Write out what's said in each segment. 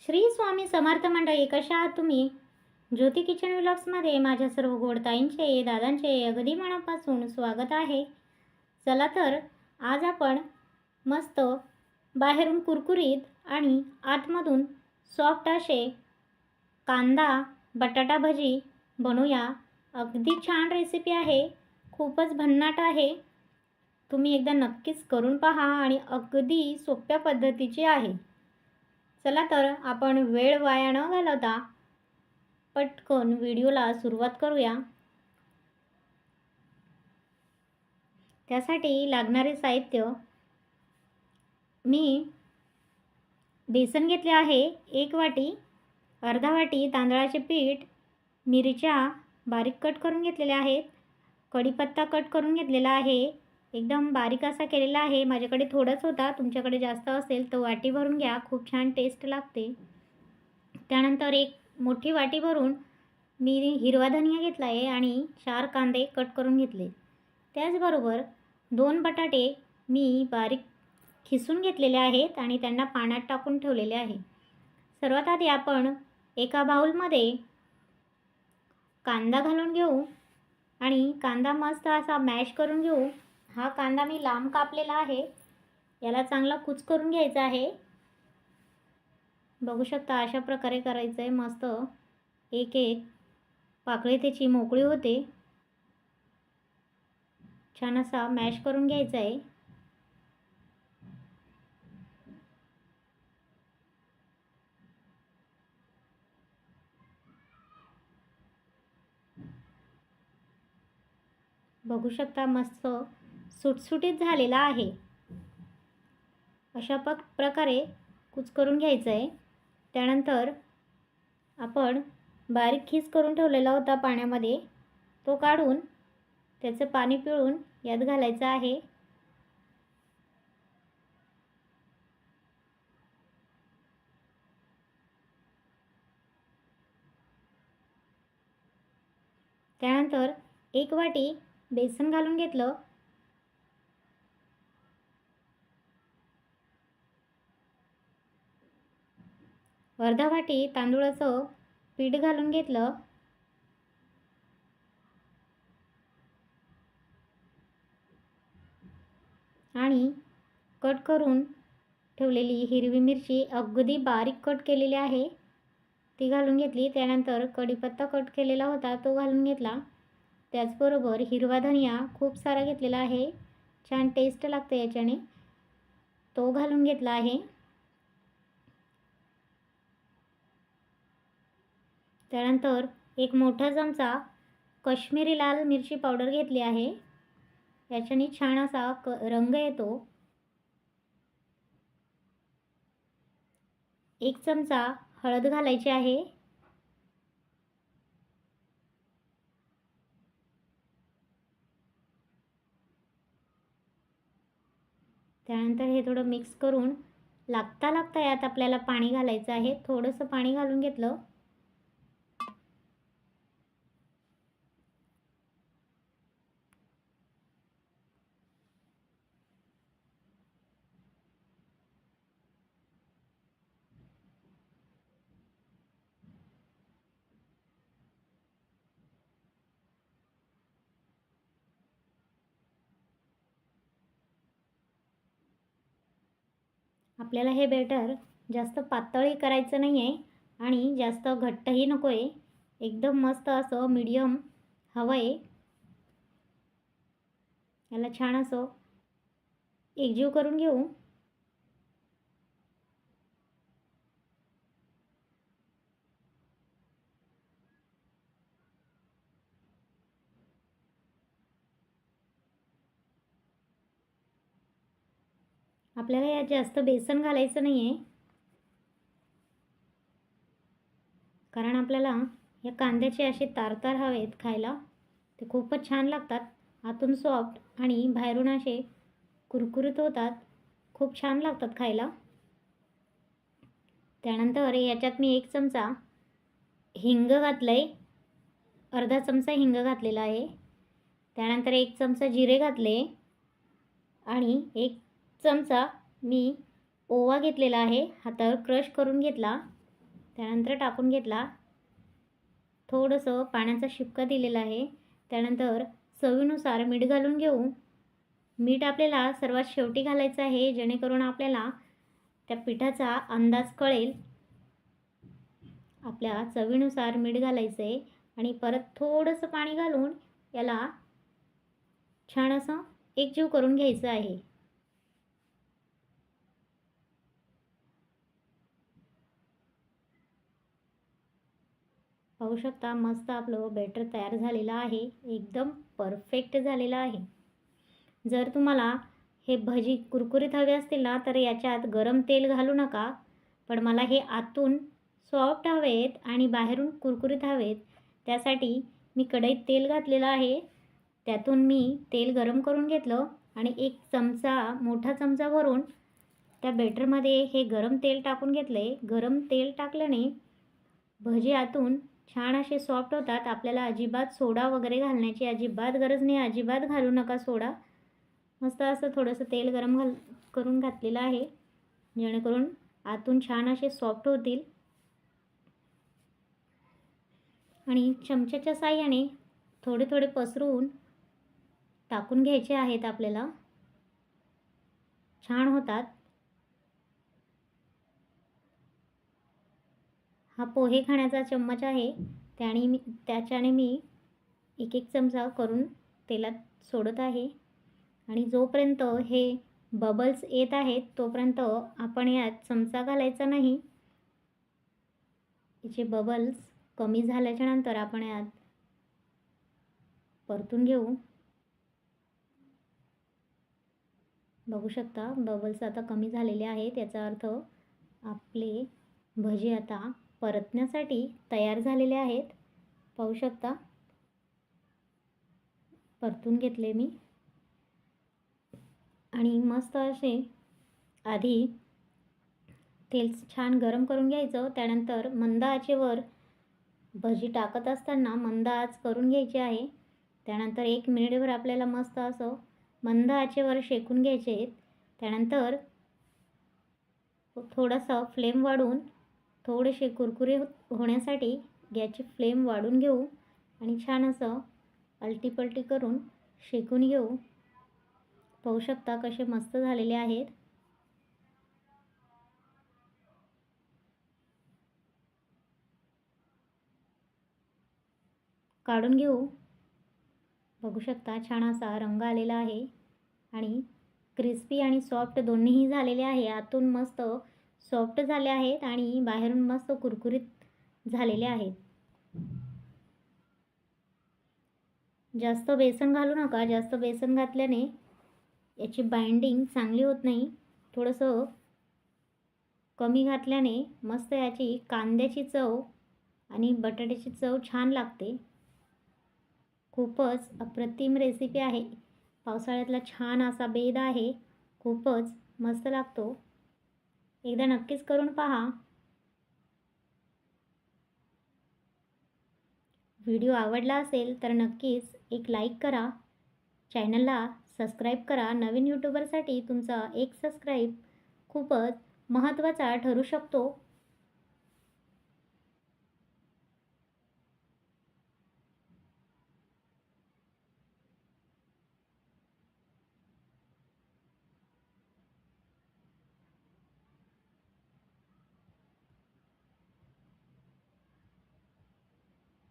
श्री स्वामी समर्थ मंडळी, कशा आहात तुम्ही? ज्योती किचन व्लॉग्समध्ये माझ्या सर्व गोडताईंचे दादांचे अगदी मनापासून स्वागत आहे. चला तर आज आपण मस्त बाहेरून कुरकुरीत आणि आतमधून सॉफ्ट असे कांदा बटाटा भजी बनवूया. अगदी छान रेसिपी आहे, खूपच भन्नाट आहे. तुम्ही एकदा नक्कीच करून पहा आणि अगदी सोप्या पद्धतीची आहे. चला तर आपण वेळ वाया न घालवता पटकन व्हिडिओला सुरुवात करूया. त्यासाठी लागणारे साहित्य, मी बेसन घेतले आहे 1 वाटी, अर्धा वाटी तांदळाचे पीठ, मिरच्या बारीक कट करून घेतलेल्या आहेत, कढीपत्ता कट करून घेतलेला आहे, एकदम बारीक असा केलेला आहे. माझ्याकडे थोडाच होता, तुमच्याकडे जास्त असेल तर वाटी भरून घ्या, खूप छान टेस्ट लागते. त्यानंतर एक मोठी वाटी भरून मी हिरवा धनिया घेतला आहे आणि 4 कांदे कट करून घेतले. त्याचबरोबर 2 बटाटे मी बारीक खिसून घेतलेले आहेत आणि त्यांना पाण्यात टाकून ठेवलेले आहे. सर्वात आधी आपण एका बाउलमध्ये कांदा घालून घेऊ आणि कांदा मस्त असा मॅश करून घेऊ. हा कांदा मी लांब कापलेला आहे, याला चांगला कुच करून घ्यायचा आहे. बघू शकता अशा प्रकारे करायचं आहे. मस्त एक एक पाकळी त्याची मोकळी होते. छान असा मॅश करून घ्यायचा आहे. बघू शकता मस्त सुटसुटीत झालेला आहे. अशा प्रकारे कुच करून घ्यायचं आहे. त्यानंतर आपण बारीक खीस करून ठेवलेला होता पाण्यामध्ये, तो काढून त्याचं पाणी पिळून यात घालायचं आहे. त्यानंतर 1 वाटी बेसन घालून घेतलं. अर्धा वाटी तांदूळाचं पीठ घालून घेतलं. आणि कट करून ठेवलेली हिरवी मिरची अगदी बारीक कट केलेली आहे ती घालून घेतली. त्यानंतर कढीपत्ता कट केलेला होता तो घालून घेतला. त्याचबरोबर हिरवा धनिया खूप सारा घेतलेला आहे, छान टेस्ट लागते याच्याने, तो घालून घेतला आहे. त्यानंतर एक मोठा चमचा काश्मीरी लाल मिरची पावडर घेतली आहे, याच्याने छान असा रंग येतो. 1 चमचा हळद घालायची आहे. त्यानंतर हे थोडं मिक्स करून लागता यात आपल्याला पाणी घालायचं आहे. थोडंसं पाणी घालून घेतलं. आपल्याला हे बॅटर जास्त पातळही करायचं नाही आहे आणि जास्त घट्टही नको आहे, एकदम मस्त असं मीडियम हवं आहे. याला छान असं एकजीव करून घेऊ. आपल्याला यात जास्त बेसन घालायचं नाही आहे, कारण आपल्याला या कांद्याचे असे तारतार हवेत खायला, ते खूपच छान लागतात. आतून सॉफ्ट आणि बाहेरून असे कुरकुरीत होतात, खूप छान लागतात खायला. त्यानंतर याच्यात मी 1 चमचा हिंग घातलं आहे, अर्धा चमचा हिंग घातलेला आहे. त्यानंतर 1 चमचा जिरे घातले आणि 1 चमचा मी ओवा घेतलेला आहे, हातावर क्रश करून घेतला. त्यानंतर टाकून घेतला. थोडंसं पाण्याचा शिपका दिलेला आहे. त्यानंतर चवीनुसार मीठ घालून घेऊ. मीठ आपल्याला सर्वात शेवटी घालायचं आहे, जेणेकरून आपल्याला त्या पिठाचा अंदाज कळेल. आपल्या चवीनुसार मीठ घालायचं आहे आणि परत थोडंसं पाणी घालून याला छान असं एकजीव करून घ्यायचं आहे. पाहू शकता मस्त आपलं बॅटर तयार झालेलं आहे. एकदम परफेक्ट झालेलं आहे. जर तुम्हाला हे भजी कुरकुरीत हवे असतील ना, तर याच्यात गरम तेल घालू नका. पण मला हे आतून सॉफ्ट हवेत आणि बाहेरून कुरकुरीत हवेत, त्यासाठी मी कढईत तेल घातलेलं आहे. त्यातून मी तेल गरम करून घेतलं आणि एक चमचा, मोठा चमचा भरून त्या बॅटरमध्ये हे गरम तेल टाकून घेतले. गरम तेल टाकल्याने भजी आतून छान असे सॉफ्ट होतात. आपल्याला अजिबात सोडा वगैरे घालण्याची अजिबात गरज नाही. अजिबात घालू नका सोडा. मस्त असं थोडंसं तेल गरम करून घातलेलं आहे, जेणेकरून आतून छान असे सॉफ्ट होतील. आणि चमच्याच्या साहाय्याने थोडे थोडे पसरवून टाकून घ्यायचे आहेत. आपल्याला छान होतात. हा पोहे खाण्याचा चम्मच आहे, त्याच्याने मी एक एक चमचा करून तेलात सोडत आहे. आणि जोपर्यंत हे बबल्स येत आहेत तोपर्यंत आपण यात चमचा घालायचा नाही. याचे बबल्स कमी झाल्याच्या नंतर आपण यात परतून घेऊ. बघू शकता बबल्स आता कमी झालेले आहेत. याचा अर्थ आपले भजी आता परतण्यासाठी तयार झालेले आहेत. पाहू शकता परतून घेतले मी. आणि मस्त असे आधी तेल छान गरम करून घ्यायचं. त्यानंतर मंद आचेवर भजी टाकत असताना मंद आच करून घ्यायची आहे. त्यानंतर 1 मिनिटभर आपल्याला मस्त असं मंद आचेवर शेकून घ्यायचे आहेत. त्यानंतर थोडासा फ्लेम वाढवून थोडेसे कुरकुरे होण्यासाठी गॅसची फ्लेम वाढवून घेऊ आणि छान असं अलटीपलटी करून शेकून घेऊ. पाहू शकता कसे मस्त झालेले आहेत. काढून घेऊ. बघू शकता छान असा रंग आलेला आहे आणि क्रिस्पी आणि सॉफ्ट दोन्हीही झालेले आहे. आतून मस्त सॉफ्ट झाले आहेत आणि बाहेरून मस्त कुरकुरीत झालेले आहेत. जास्त बेसन घालू नका. जास्त बेसन घातल्याने याची बाइंडिंग चांगली होत नाही. थोडंसं कमी घातल्याने मस्त याची कांद्याची चव आणि बटाट्याची चव छान लागते. खूपच अप्रतिम रेसिपी आहे. पावसाळ्यातला छान असा बेद आहे. खूपच मस्त लागतो. एकदा नक्कीच करून पहा. व्हिडिओ आवडला असेल तर नक्कीच एक लाईक करा. चॅनलला सबस्क्राईब करा. नवीन यूट्यूबरसाठी तुमचा एक सबस्क्राईब खूपच महत्त्वाचा ठरू शकतो.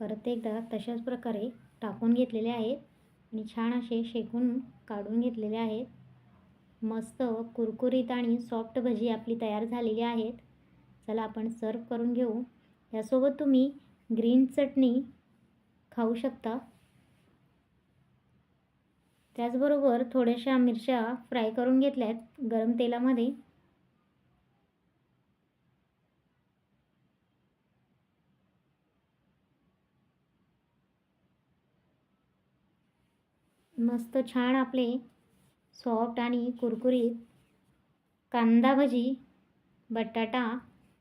परत एकदा तशाच प्रकारे टाकून घेतलेले आहेत आणि छान असे शेकून काढून घेतलेले आहेत. मस्त कुरकुरीत आणि सॉफ्ट भजी आपली तयार झालेली आहेत. चला आपण सर्व करून घेऊ. यासोबत तुम्ही ग्रीन चटणी खाऊ शकता. त्याचबरोबर थोड्याशा मिरच्या फ्राय करून घेतल्यात गरम तेलामध्ये. मस्त छान आपले सॉफ्ट आणि कुरकुरीत कांदा भजी, बटाटा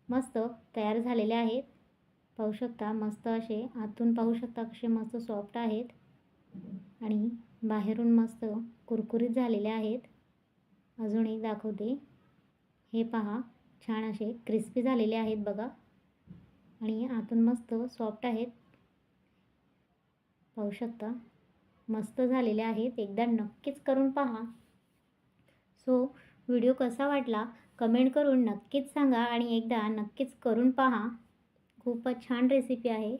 मस्त तयार झालेले आहेत. पाहू शकता मस्त असे आतून पाहू शकता कसे मस्त सॉफ्ट आहेत आणि बाहेरून मस्त कुरकुरीत झालेले आहेत. अजून एक दाखवते. हे पहा छान असे क्रिस्पी झालेले आहेत बघा. आणि आतून मस्त सॉफ्ट आहेत, पाहू शकता मस्त झालेले आहेत. एकदा नक्कीच करून पहा. सो व्हिडिओ कसा वाटला कमेंट करून नक्कीच सांगा आणि एकदा नक्कीच करून पहा. खूपच छान रेसिपी आहे.